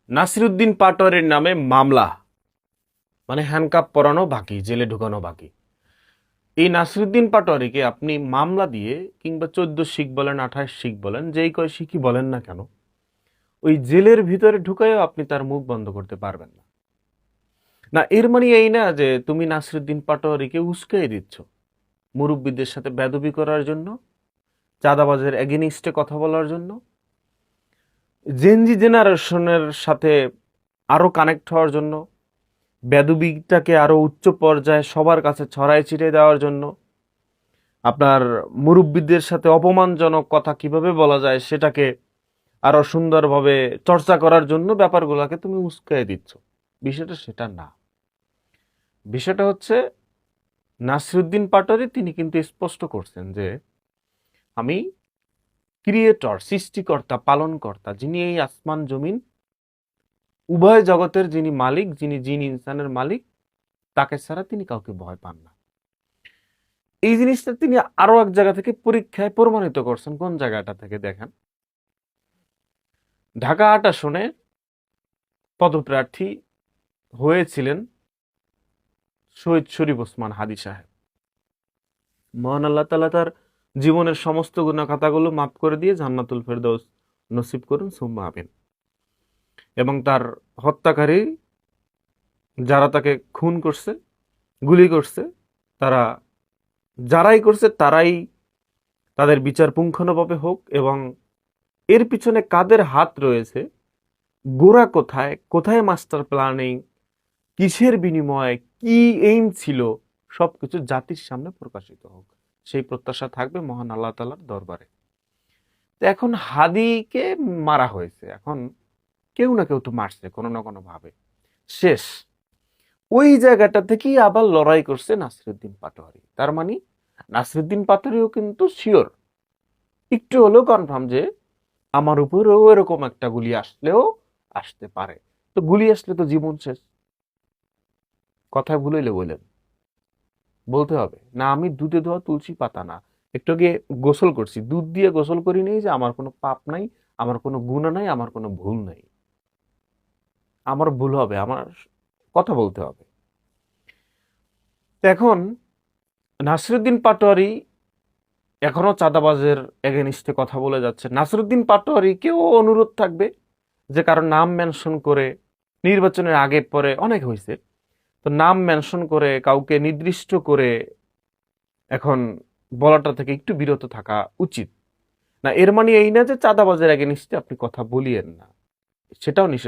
নাসিরুদ্দিন পাটোয়ারির নামে মামলা, মানে হ্যান্ডকাপ পরানো বাকি, জেলে ঢুকানো বাকি। এই নাসিরুদ্দিন পাটোয়ারিকে আপনি মামলা দিয়ে কিংবা 14 শিক বলেন, 28 শিক বলেন, যেই কয় শিখই বলেন না কেন, ওই জেলের ভিতরে ঢুকায়ও আপনি তার মুখ বন্ধ করতে পারবেন না। না, এর মানে এই না যে তুমি নাসিরুদ্দিন পাটোয়ারিকে উস্কাই দিচ্ছ মুরব্বীদের সাথে বেদবি করার জন্য, চাঁদাবাজের এগেনিস্টে কথা বলার জন্য, জেনজি জেনারেশনের সাথে আরো কানেক্ট হওয়ার জন্য, বেদবিটাকে আরো উচ্চ পর্যায়ে সবার কাছে ছড়াই ছিটিয়ে দেওয়ার জন্য, আপনার মুরব্বীদের সাথে অপমানজনক কথা কিভাবে বলা যায় সেটাকে আরো সুন্দরভাবে চর্চা করার জন্য ব্যাপারগুলোকে তুমি উস্কাই দিচ্ছ। বিষয়টা সেটা না। বিষয়টা হচ্ছে নাসিরুদ্দিন পাটোয়ারি তিনি কিন্তু স্পষ্ট করছেন যে আমি ক্রিয়েটর, সৃষ্টিকর্তা, পালনকর্তা, যিনি এই আসমান জমিন উভয় জগতের যিনি মালিক, যিনি জিন ইনসানের মালিক, তাকে ছাড়া তিনি কাউকে ভয় পান না। এই জিনিসটা তিনি আরো এক জায়গা থেকে পরীক্ষায় প্রমাণিত করছেন। কোন জায়গাটা থেকে দেখেন, ঢাকা ৮ আসনে পদপ্রার্থী হয়েছিলেন শহীদ শরীফ ওসমান হাদী সাহেব। মহান আল্লাহ তাআলা তার জীবনের সমস্ত গুনাহ খাতাগুলো মাফ করে দিয়ে জান্নাতুল ফেরদৌস নসিব করুন, সুম্মা আমিন। এবং তার হত্যাকারী যারা তাকে খুন করছে, গুলি করছে, তারা যারাই করছে তারাই তাদের বিচার পুঙ্খানুপুঙ্খভাবে হোক, এবং এর পিছনে কাদের হাত রয়েছে, গোড়া কোথায়, কোথায় মাস্টার প্ল্যানিং, কিসের বিনিময়ে, কি এইম ছিল, সবকিছু জাতির সামনে প্রকাশিত হোক, সেই প্রত্যাশা থাকবে মহান আল্লাহ তাআলার দরবারে। তো এখন হাদিকে মারা হয়েছে, এখন কেউ না কেউ তো মারছে কোনো না কোনো ভাবে, শেষ। ওই জায়গাটা থেকেই আবার লড়াই করছে নাসিরুদ্দিন পাটোয়ারি। তার মানে নাসিরুদ্দিন পাটোয়ারিও কিন্তু শিওর, একটু হলেও কনফার্ম যে আমার উপরেও এরকম একটা গুলি আসলেও আসতে পারে। তো গুলি আসলে তো জীবন শেষ। কথায় ভুলাইলে বললেন, বলতে হবে না আমি দুধে ধোয়া তুলসী পাতা না, একটু আগে গোসল করছি, দুধ দিয়ে গোসল করি নেই যে আমার কোনো পাপ নাই, আমার কোনো গুনাহ নাই, আমার কোনো ভুল নাই। আমার ভুল হবে, আমার কথা বলতে হবে। তো এখন নাসিরুদ্দিন পাটোয়ারি এখনো চাঁদাবাজের এগেনিস্টে কথা বলে যাচ্ছে। নাসিরুদ্দিন পাটোয়ারিকেও অনুরোধ থাকবে যে কারো নাম মেনশন করে, নির্বাচনের আগে পরে অনেক হয়েছে, তো নাম মেনশন করে কাউকে নির্দিষ্ট করে এখন বলাটা থেকে একটু বিরত থাকা উচিত। না, এর মানে এই না যে চাঁদাবাজের এগেনিস্টে আপনি কথা বলিয়েন না, সেটাও নিষেধ।